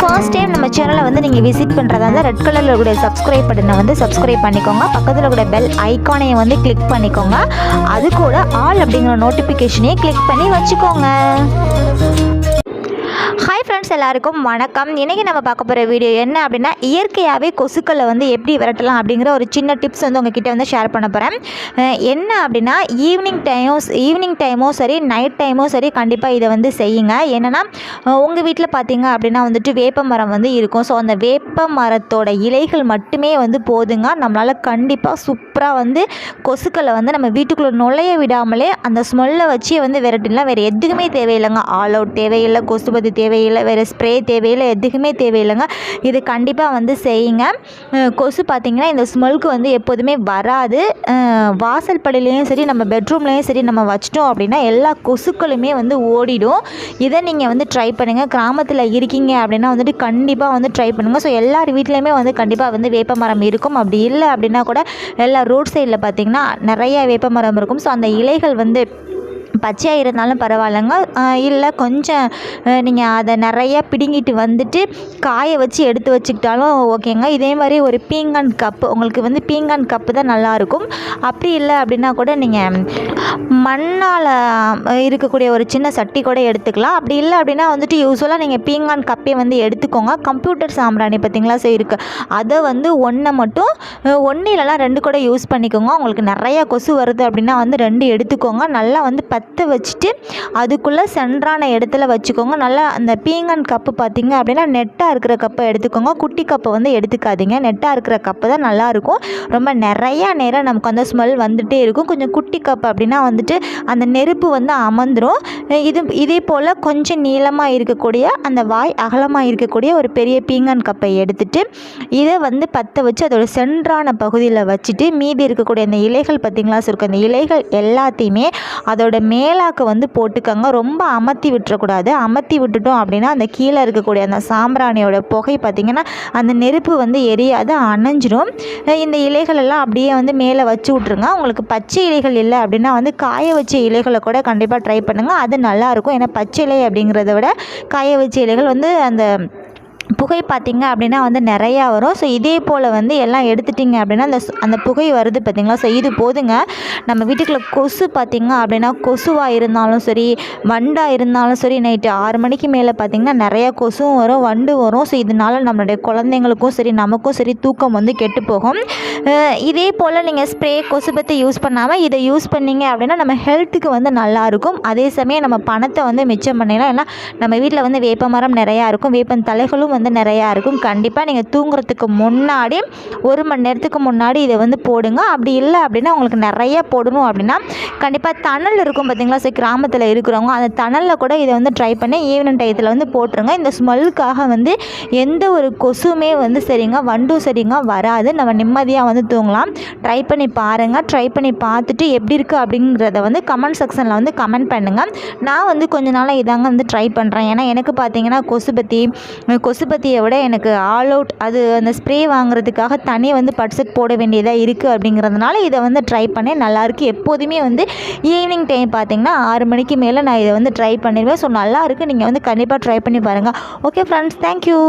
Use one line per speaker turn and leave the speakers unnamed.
First time நம்ம சேனலை வந்து நீங்கள் விசிட் பண்ணுறதா இருந்தால் ரெட் கலரில் கூட சப்ஸ்கிரைப் பட்டனை வந்து சப்ஸ்கிரைப் பண்ணிக்கோங்க. பக்கத்தில் கூட பெல் ஐக்கானையும் வந்து கிளிக் பண்ணிக்கோங்க. அது கூட ஆல் அப்படிங்கிற நோட்டிஃபிகேஷனையும் கிளிக் பண்ணி வச்சுக்கோங்க. ஹாய் ஃப்ரெண்ட்ஸ், எல்லாருக்கும் வணக்கம். இன்றைக்கி நம்ம பார்க்க போகிற வீடியோ என்ன அப்படின்னா, இயற்கையாகவே கொசுக்களை வந்து எப்படி விரட்டலாம் அப்படிங்கிற ஒரு சின்ன டிப்ஸ் வந்து உங்ககிட்ட வந்து ஷேர் பண்ண போகிறேன். என்ன அப்படின்னா, ஈவினிங் டைமோ சரி, நைட் டைமோ சரி, கண்டிப்பாக இதை வந்து செய்யுங்க. என்னென்னா, உங்கள் வீட்டில் பார்த்தீங்க அப்படின்னா வந்துட்டு வேப்ப மரம் வந்து இருக்கும். ஸோ அந்த வேப்ப மரத்தோட இலைகள் மட்டுமே வந்து போதுங்க. நம்மளால் கண்டிப்பாக சூப்பராக வந்து கொசுக்களை வந்து நம்ம வீட்டுக்குள்ளே நுழைய விடாமலே அந்த ஸ்மெல்லை வச்சே வந்து விரட்டிடலாம். வேறு எதுக்குமே தேவையில்லைங்க. ஆல் அவுட் தேவையில்லை, கொசுபதி தேவையில்லை, வேறு ஸ்ப்ரே தேவையில்லை, எதுக்குமே தேவையில்லைங்க. இது கண்டிப்பாக வந்து செய்யுங்க. கொசு பார்த்திங்கன்னா இந்த ஸ்மெல்க்கு வந்து எப்போதுமே வராது. வாசல் படிலையும் சரி, நம்ம பெட்ரூம்லேயும் சரி நம்ம வச்சிட்டோம் அப்படின்னா எல்லா கொசுக்களுமே வந்து ஓடிடும். இதை நீங்கள் வந்து ட்ரை பண்ணுங்கள். கிராமத்தில் இருக்கீங்க அப்படின்னா வந்துட்டு கண்டிப்பாக வந்து ட்ரை பண்ணுங்கள். ஸோ எல்லார் வீட்லேயுமே வந்து கண்டிப்பாக வந்து வேப்ப மரம் இருக்கும். அப்படி இல்லை அப்படின்னா கூட எல்லா ரோட் சைடில் பார்த்திங்கன்னா நிறைய வேப்ப மரம் இருக்கும். ஸோ அந்த இலைகள் வந்து பச்சையாக இருந்தாலும் பரவாயில்லைங்க. இல்லை கொஞ்சம் நீங்கள் அதை நிறையா பிடுங்கிட்டு வந்துட்டு காய வச்சு எடுத்து வச்சுக்கிட்டாலும் ஓகேங்க. இதே மாதிரி ஒரு பீங்கான் கப்பு, உங்களுக்கு வந்து பீங்கான் கப்பு தான் நல்லாயிருக்கும். அப்படி இல்லை அப்படின்னா கூட நீங்கள் மண்ணால் இருக்கக்கூடிய ஒரு சின்ன சட்டி கூட எடுத்துக்கலாம். அப்படி இல்லை அப்படின்னா வந்துட்டு யூஸ்வலாக நீங்கள் பீங்கான் கப்பே வந்து எடுத்துக்கோங்க. கம்ப்யூட்டர் சாம்பிராணி பார்த்திங்களா, ஸோ இருக்குது, அதை வந்து ஒன்று இல்லைனா 2 கூட யூஸ் பண்ணிக்கோங்க. உங்களுக்கு நிறையா கொசு வருது அப்படின்னா வந்து 2 எடுத்துக்கோங்க. நல்லா வந்து பற்ற வச்சுட்டு அதுக்குள்ளே சென்றான இடத்துல வச்சுக்கோங்க. நல்லா அந்த பீங்கான் கப்பு பார்த்திங்க அப்படின்னா நெட்டாக இருக்கிற கப்பை எடுத்துக்கோங்க. குட்டி கப்பை வந்து எடுத்துக்காதீங்க. நெட்டாக இருக்கிற கப்பு தான் நல்லாயிருக்கும். ரொம்ப நிறையா நேரம் நமக்கு அந்த ஸ்மெல் வந்துகிட்டே இருக்கும். கொஞ்சம் குட்டி கப்பு அப்படின்னா வந்துட்டு அந்த நெருப்பு வந்து அமர்ந்துடும். இதே போல் கொஞ்சம் நீளமாக இருக்கக்கூடிய அந்த வாய் அகலமாக இருக்கக்கூடிய ஒரு பெரிய பீங்கான் கப்பை எடுத்துட்டு இதை வந்து பற்ற வச்சு அதோட சென்றான பகுதியில் வச்சுட்டு மீதி இருக்கக்கூடிய அந்த இலைகள் பார்த்திங்களா இருக்கும், அந்த இலைகள் எல்லாத்தையுமே அதோட மேலாக்க வந்து போட்டுக்கோங்க. ரொம்ப அமர்த்தி விட்டுறக்கூடாது. அமர்த்தி விட்டுட்டோம் அப்படின்னா அந்த கீழே இருக்கக்கூடிய அந்த சாம்பிராணியோட புகை பார்த்திங்கன்னா அந்த நெருப்பு வந்து எரியாது, அணைஞ்சிடும். இந்த இலைகள் எல்லாம் அப்படியே வந்து மேலே வச்சு விட்ருங்க. உங்களுக்கு பச்சை இலைகள் இல்லை அப்படின்னா வந்து காய வச்ச இலைகளை கூட கண்டிப்பாக ட்ரை பண்ணுங்கள். அது நல்லாயிருக்கும். ஏன்னா பச்சை இலை அப்படிங்கிறத விட காய வச்ச இலைகள் வந்து அந்த புகை பார்த்திங்க அப்படின்னா வந்து நிறையா வரும். ஸோ இதே போல் வந்து எல்லாம் எடுத்துட்டிங்க அப்படின்னா அந்த புகை வருது பார்த்திங்களா. ஸோ இது போதுங்க. நம்ம வீட்டுக்குள்ளே கொசு பார்த்திங்க அப்படின்னா கொசுவாக இருந்தாலும் சரி, வண்டாக இருந்தாலும் சரி, நைட்டு 6 மணிக்கு மேலே பார்த்திங்கன்னா நிறையா கொசுவும் வரும், வண்டு வரும். ஸோ இதனால் நம்மளுடைய குழந்தைங்களுக்கும் சரி, நமக்கும் சரி தூக்கம் வந்து கெட்டு போகும். இதே போல் நீங்கள் ஸ்ப்ரே கொசுபத்தை யூஸ் பண்ணாமல் இதை யூஸ் பண்ணிங்க அப்படின்னா நம்ம ஹெல்த்துக்கு வந்து நல்லாயிருக்கும். அதே சமயம் நம்ம பணத்தை வந்து மிச்சம் பண்ணிடலாம். ஏன்னா நம்ம வீட்டில் வந்து வேப்ப மரம் நிறையா இருக்கும், வேப்பன் தலைகளும் வந்து நிறையா இருக்கும். கண்டிப்பாக நீங்கள் தூங்குறதுக்கு முன்னாடி 1 மணி நேரத்துக்கு முன்னாடி இதை வந்து போடுங்க. அப்படி இல்லை அப்படின்னா உங்களுக்கு நிறையா போடணும் அப்படின்னா கண்டிப்பாக தணல் இருக்கும் பார்த்திங்களா. ஸோ கிராமத்தில் இருக்கிறவங்க அந்த தணலில் கூட இதை வந்து ட்ரை பண்ணி ஈவினிங் டயத்தில் வந்து போட்டுருங்க. இந்த ஸ்மெல்லுக்காக வந்து எந்த ஒரு கொசுமே வந்து சரிங்க, வண்டும் சரிங்க வராது. நம்ம நிம்மதியாக வந்து தூங்கலாம். ட்ரை பண்ணி பாருங்கள். ட்ரை பண்ணி பார்த்துட்டு எப்படி இருக்குது அப்படிங்கிறத வந்து கமெண்ட் செக்ஷனில் வந்து கமெண்ட் பண்ணுங்கள். நான் வந்து கொஞ்ச நாளாக இதாங்க வந்து ட்ரை பண்ணுறேன். ஏன்னா எனக்கு பார்த்திங்கன்னா கொசுபத்தியை விட எனக்கு ஆல் அவுட் அது அந்த ஸ்ப்ரே வாங்குறதுக்காக தனி வந்து பட்ஜெட் போட வேண்டியதாக இருக்குது. அப்படிங்கிறதுனால இதை வந்து ட்ரை பண்ணேன். நல்லாயிருக்கு. எப்போதுமே வந்து ஈவினிங் டைம் பார்த்திங்கன்னா 6 மணிக்கு மேலே நான் இதை வந்து ட்ரை பண்ணிடுவேன். ஸோ நல்லாயிருக்கு. நீங்கள் வந்து கண்டிப்பாக ட்ரை பண்ணி பாருங்கள். Okay friends, thank you.